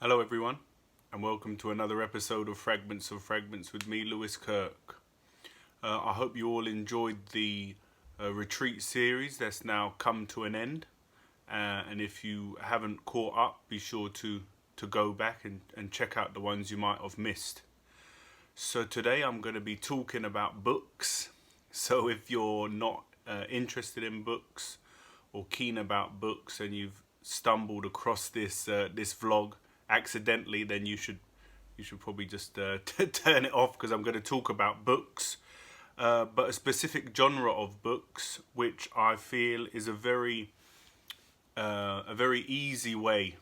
Hello everyone, and welcome to another episode of Fragments with me, Lewis Kirk. I hope you all enjoyed the retreat series that's now come to an end. And if you haven't caught up, be sure to go back and check out the ones you might have missed. So today I'm going to be talking about books. So if you're not interested in books or keen about books and you've stumbled across this vlog accidentally, then you should probably just turn it off, because I'm going to talk about books, but a specific genre of books which I feel is a very easy way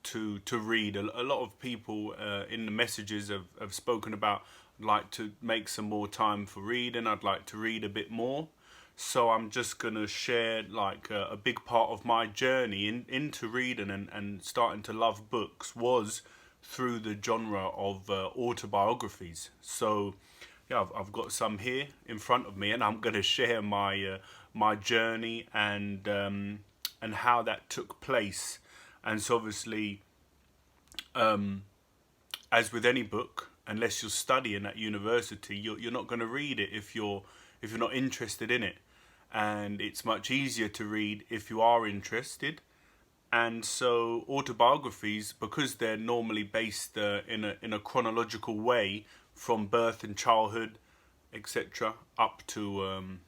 to read. A lot of people in the messages have spoken about, I'd like to make some more time for reading, I'd like to read a bit more. So I'm just going to share like a big part of my journey into reading and starting to love books was through the genre of autobiographies. So yeah, I've got some here in front of me, and I'm going to share my journey and how that took place. And so obviously, as with any book, unless you're studying at university, you're not going to read it if you're not interested in it. And it's much easier to read if you are interested. And so autobiographies, because they're normally based in a chronological way from birth and childhood, etc., up to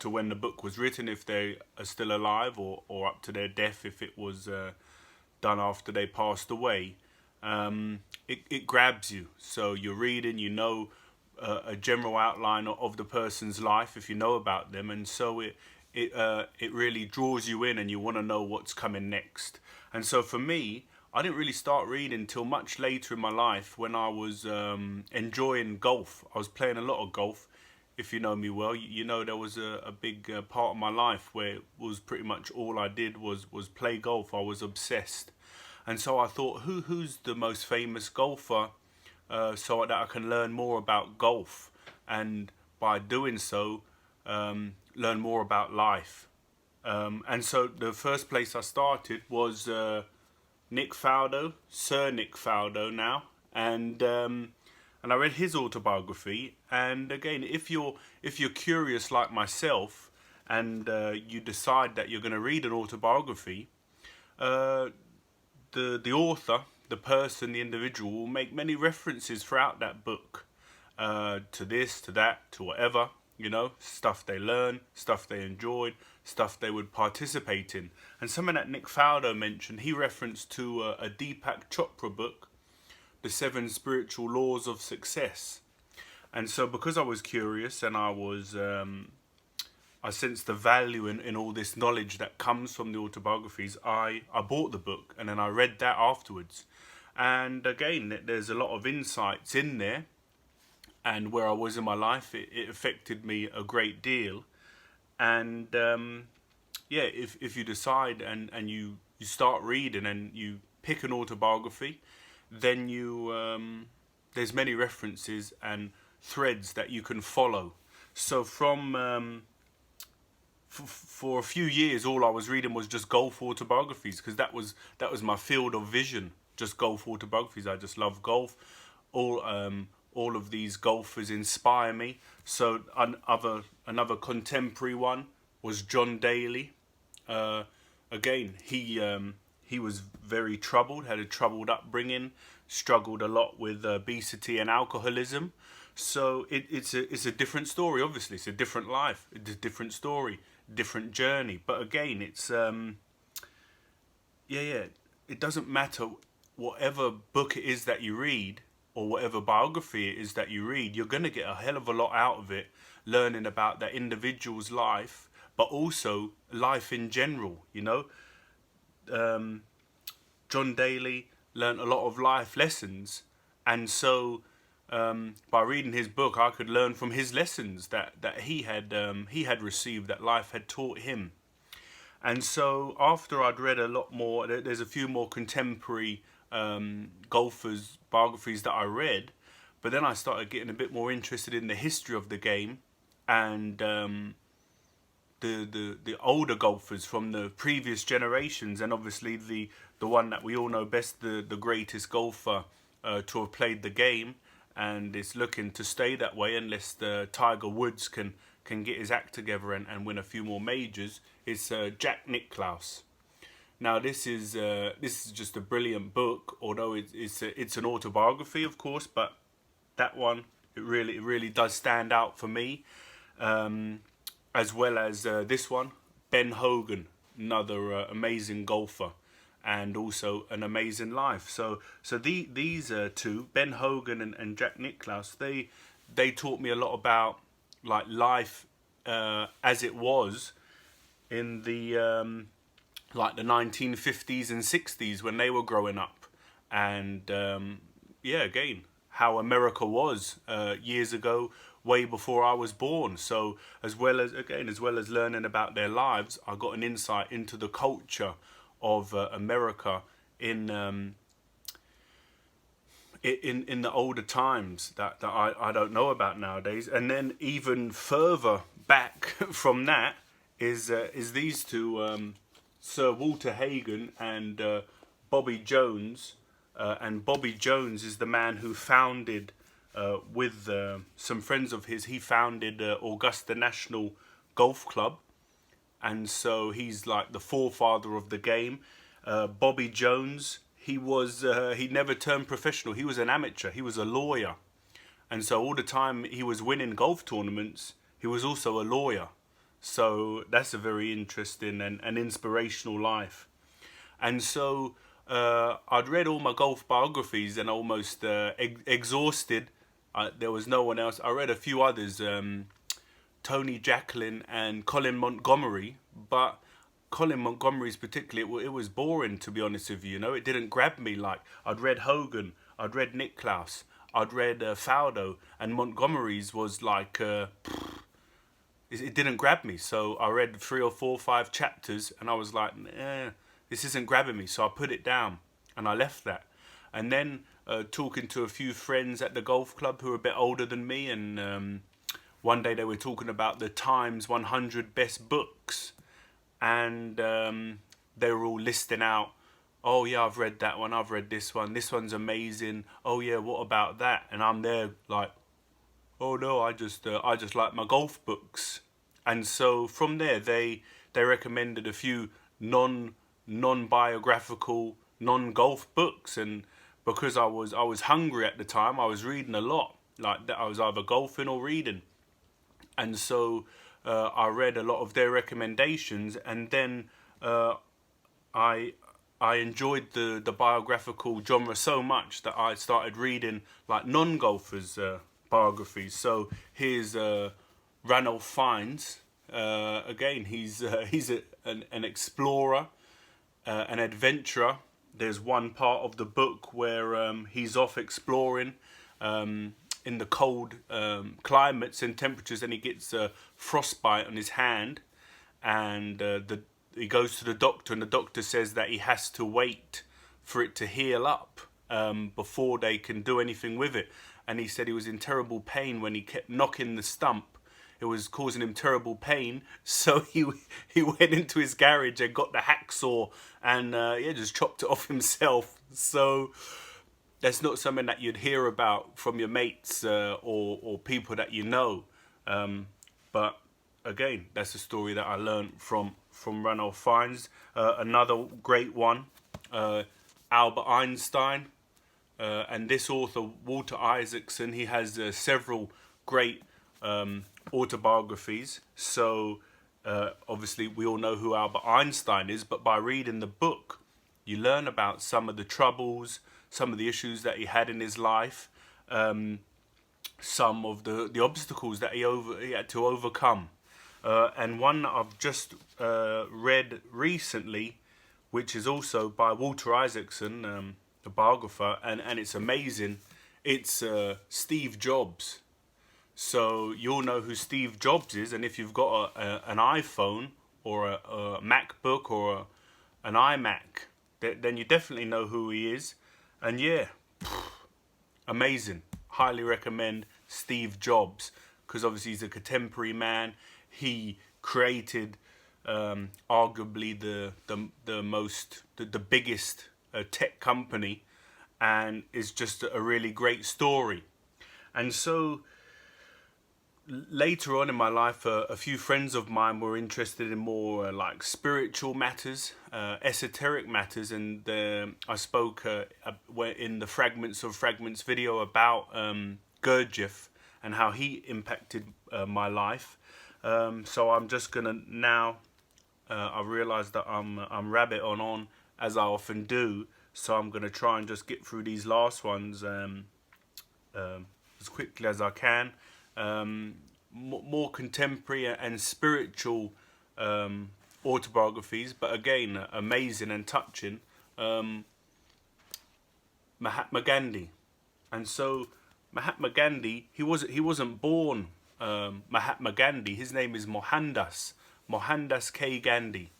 when the book was written, if they are still alive, or up to their death if it was done after they passed away, it grabs you. So you're reading, you know, a general outline of the person's life if you know about them, and so it really draws you in, and you want to know what's coming next. And so for me, I didn't really start reading until much later in my life, when I was enjoying golf. I was playing a lot of golf. If you know me well, you know there was a big part of my life where it was pretty much all I did was play golf. I was obsessed. And so I thought, who's the most famous golfer, so that I can learn more about golf, and by doing so, learn more about life. And so the first place I started was Nick Faldo, Sir Nick Faldo now, and I read his autobiography. And again, if you're curious like myself, and you decide that you're going to read an autobiography, the author, the person, the individual, will make many references throughout that book, to this, to that, to whatever, stuff they learn, stuff they enjoyed, stuff they would participate in. And something that Nick Faldo mentioned, he referenced to a Deepak Chopra book, The 7 Spiritual Laws of Success. And so because I was curious, and I sensed the value in all this knowledge that comes from the autobiographies, I bought the book, and then I read that afterwards. And again, there's a lot of insights in there, and where I was in my life, it affected me a great deal. And yeah, if you decide and you start reading and you pick an autobiography, then there's many references and threads that you can follow. So from for a few years, all I was reading was just golf autobiographies, because that was my field of vision. Just golf autobiographies. I just love golf. All of these golfers inspire me. So another contemporary one was John Daly. Again, he was very troubled, had a troubled upbringing, struggled a lot with obesity and alcoholism. So it's a different story. Obviously, it's a different life, it's a different story, different journey. But again, it's it doesn't matter whatever book it is that you read, or whatever biography it is that you read. You're going to get a hell of a lot out of it, learning about that individual's life, but also life in general. John Daly learned a lot of life lessons, and so by reading his book, I could learn from his lessons that he had received, that life had taught him. And so after I'd read a lot more, there's a few more contemporary golfers' biographies that I read, but then I started getting a bit more interested in the history of the game, and the older golfers from the previous generations, and obviously the one that we all know best, the greatest golfer to have played the game, and is looking to stay that way unless Tiger Woods can get his act together and win a few more majors. It's Jack Nicklaus. Now this is just a brilliant book, although it's an autobiography, of course, but that one it really does stand out for me, as well as this one, Ben Hogan, another amazing golfer, and also an amazing life. So these two, Ben Hogan and Jack Nicklaus, they taught me a lot about like life as it was in the like the 1950s and 60s when they were growing up, and again, how America was years ago, way before I was born. So as well as learning about their lives, I got an insight into the culture of America in the older times that I don't know about nowadays. And then even further back from that is these two, Sir Walter Hagen and Bobby Jones. And Bobby Jones is the man who founded, with some friends of his, he founded Augusta National Golf Club. And so he's like the forefather of the game. Bobby Jones, he never turned professional. He was an amateur. He was a lawyer. And so all the time he was winning golf tournaments, he was also a lawyer. So that's a very interesting and inspirational life. And so I'd read all my golf biographies and almost exhausted. There was no one else. I read a few others, Tony Jacklin and Colin Montgomery, but Colin Montgomery's particularly, it was boring, to be honest with you. You know, it didn't grab me. Like I'd read Hogan, I'd read Nicklaus, I'd read Faldo, and Montgomery's was like it didn't grab me. So I read 3 or 4 or 5 chapters, and I was like, this isn't grabbing me. So I put it down and I left that. And then talking to a few friends at the golf club who were a bit older than me, and one day they were talking about the Times 100 best books, and they were all listing out, oh yeah, I've read that one, I've read this one's amazing, oh yeah, what about that? And I'm there like, oh no, I just like my golf books. And so from there they recommended a few non-biographical, non-golf books, and because I was hungry at the time, I was reading a lot. Like that, I was either golfing or reading, and so I read a lot of their recommendations, and then I enjoyed the biographical genre so much that I started reading like non-golfers' biographies. So here's Ranulph Fiennes. Again, he's an explorer, an adventurer. There's one part of the book where he's off exploring in the cold climates and temperatures, and he gets frostbite on his hand, and he goes to the doctor, and the doctor says that he has to wait for it to heal up before they can do anything with it. And he said he was in terrible pain when he kept knocking the stump. It was causing him terrible pain, so he went into his garage and got the hacksaw and just chopped it off himself. So that's not something that you'd hear about from your mates or people that you know. But again, that's a story that I learned from Ranulph Fiennes. Another great one, Albert Einstein. And this author, Walter Isaacson, he has several great autobiographies. So obviously we all know who Albert Einstein is, but by reading the book, you learn about some of the troubles, some of the issues that he had in his life, some of the obstacles that he had to overcome. And one that I've just read recently, which is also by Walter Isaacson, the biographer, and it's amazing. It's Steve Jobs. So you'll know who Steve Jobs is, and if you've got an iPhone or a MacBook or an iMac, then you definitely know who he is. And yeah, amazing. Highly recommend Steve Jobs, because obviously he's a contemporary man. He created arguably the biggest tech company, and is just a really great story. And so later on in my life, a few friends of mine were interested in more like spiritual matters, esoteric matters, and I spoke in the Fragments of Fragments video about Gurdjieff and how he impacted my life. So I'm just gonna now. I realised that I'm rabbit on as I often do. So I'm gonna try and just get through these last ones as quickly as I can. More contemporary and spiritual autobiographies, but again amazing and touching. Mahatma Gandhi, and so Mahatma Gandhi, he wasn't born Mahatma Gandhi. His name is Mohandas K. Gandhi,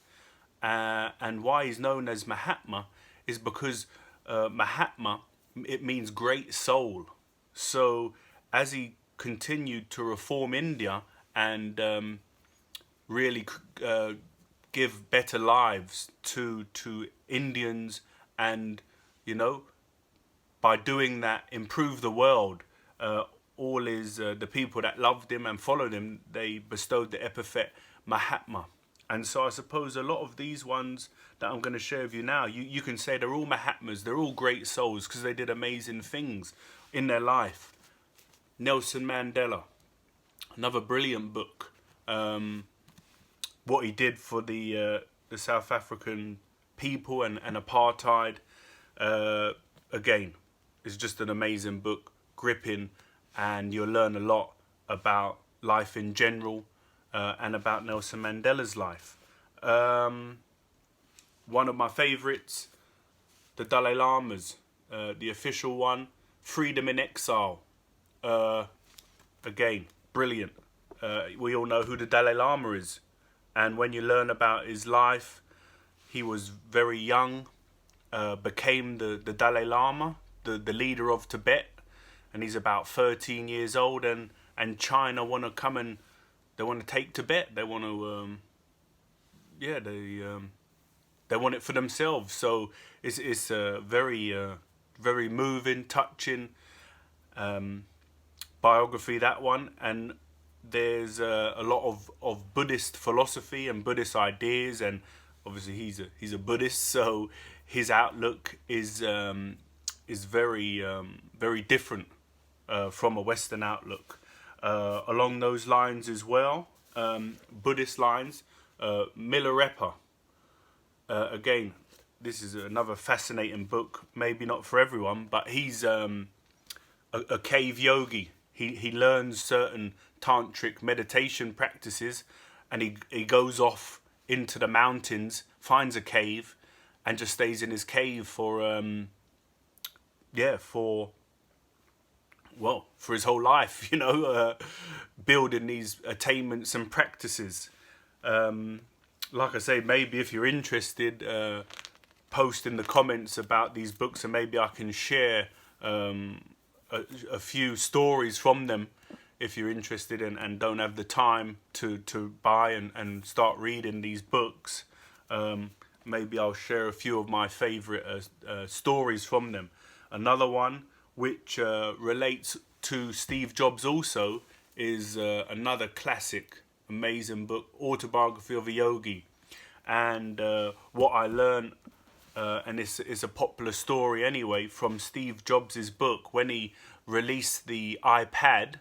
and why he's known as Mahatma is because Mahatma, it means great soul. So as he continued to reform India and really give better lives to Indians, and by doing that improve the world, all is the people that loved him and followed him, they bestowed the epithet Mahatma. And so I suppose a lot of these ones that I'm going to share with you now, you can say they're all Mahatmas, they're all great souls because they did amazing things in their life. Nelson Mandela, another brilliant book. What he did for the South African people and apartheid, again, is just an amazing book, gripping, and you'll learn a lot about life in general and about Nelson Mandela's life. One of my favourites, the Dalai Lama's, the official one, Freedom in Exile. Again, brilliant. We all know who the Dalai Lama is, and when you learn about his life, he was very young, became the Dalai Lama, the leader of Tibet, and he's about 13 years old, and China want to come and they want to take Tibet. They want to they want it for themselves. So it's a very moving, touching biography, that one. And there's a lot of Buddhist philosophy and Buddhist ideas, and obviously he's a Buddhist, so his outlook is very different from a Western outlook. Along those lines as well, Buddhist lines, Milarepa. Again, this is another fascinating book. Maybe not for everyone, but he's a cave yogi. He learns certain tantric meditation practices, and he goes off into the mountains, finds a cave, and just stays in his cave for his whole life, building these attainments and practices. Like I say, maybe if you're interested, post in the comments about these books, and maybe I can share a few stories from them if you're interested and don't have the time to buy and start reading these books. Maybe I'll share a few of my favourite stories from them. Another one which relates to Steve Jobs also is another classic, amazing book, Autobiography of a Yogi. And what I learned, and it's a popular story anyway, from Steve Jobs' book, when he released the iPad,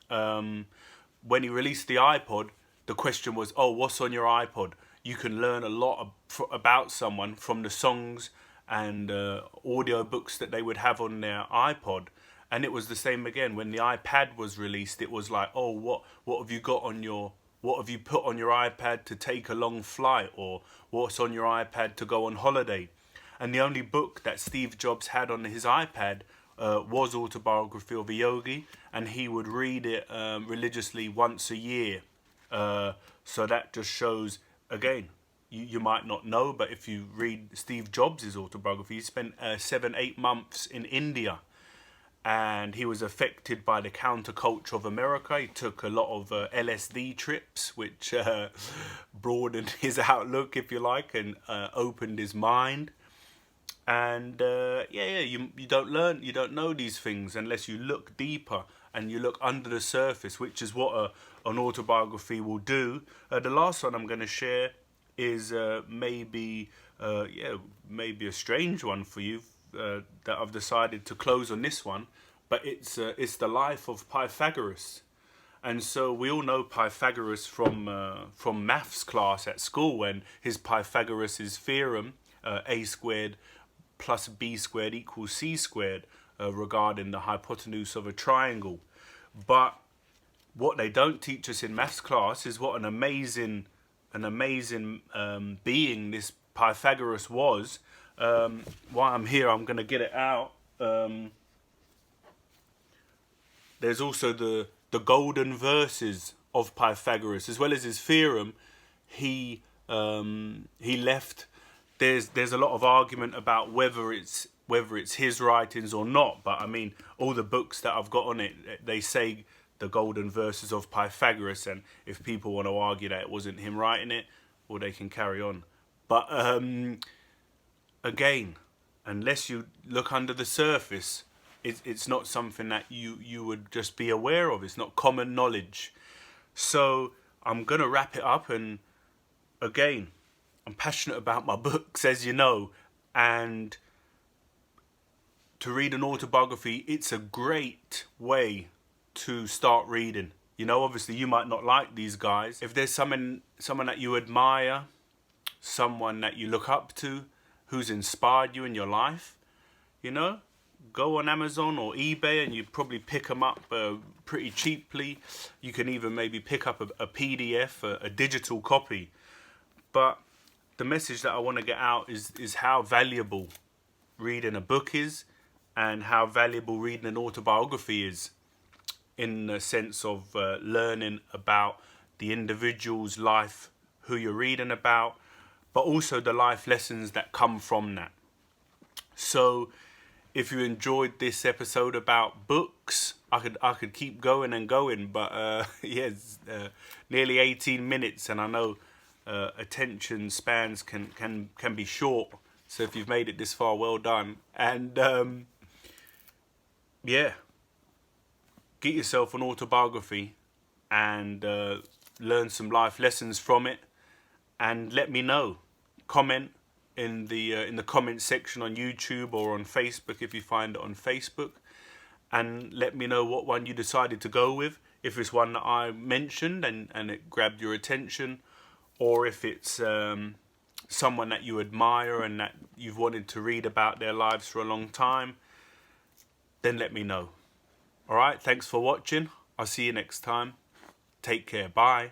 when he released the iPod, the question was, what's on your iPod? You can learn a lot about someone from the songs and audio books that they would have on their iPod. And it was the same again when the iPad was released. It was like, what have you got on what have you put on your iPad to take a long flight, or what's on your iPad to go on holiday? And the only book that Steve Jobs had on his iPad was Autobiography of a Yogi, and he would read it religiously once a year. So that just shows, again, you might not know, but if you read Steve Jobs' autobiography, he spent 7-8 months in India, and he was affected by the counterculture of America. He took a lot of LSD trips, which broadened his outlook, if you like, and opened his mind. And you don't know these things unless you look deeper and you look under the surface, which is what an autobiography will do. The last one I'm going to share is maybe a strange one for you, that I've decided to close on this one, but it's the life of Pythagoras. And so we all know Pythagoras from maths class at school, and his Pythagoras' theorem, a squared plus b squared equals c squared, regarding the hypotenuse of a triangle. But what they don't teach us in maths class is what an amazing being this Pythagoras was. While I'm here, I'm going to get it out. There's also the golden verses of Pythagoras, as well as his theorem. He left. There's a lot of argument about whether it's his writings or not. But I mean, all the books that I've got on it, they say the golden verses of Pythagoras, and if people want to argue that it wasn't him writing it, well, they can carry on. But again, unless you look under the surface, it's not something that you would just be aware of. It's not common knowledge. So I'm going to wrap it up. And again, I'm passionate about my books, as you know, and to read an autobiography, it's a great way to start reading. You know, obviously you might not like these guys. If there's someone that you admire, someone that you look up to, who's inspired you in your life, you know, go on Amazon or eBay and you probably pick them up pretty cheaply. You can even maybe pick up a PDF, a digital copy. But the message that I want to get out is how valuable reading a book is, and how valuable reading an autobiography is, in the sense of learning about the individual's life who you're reading about, but also the life lessons that come from that. So if you enjoyed this episode about books, I could keep going and going, but yes, nearly 18 minutes, and I know attention spans can be short. So if you've made it this far, well done. And get yourself an autobiography and learn some life lessons from it, and let me know. Comment in the comment section on YouTube or on Facebook if you find it on Facebook, and let me know what one you decided to go with. If it's one that I mentioned and it grabbed your attention, or if it's someone that you admire and that you've wanted to read about their lives for a long time, then let me know. Alright, thanks for watching. I'll see you next time. Take care. Bye.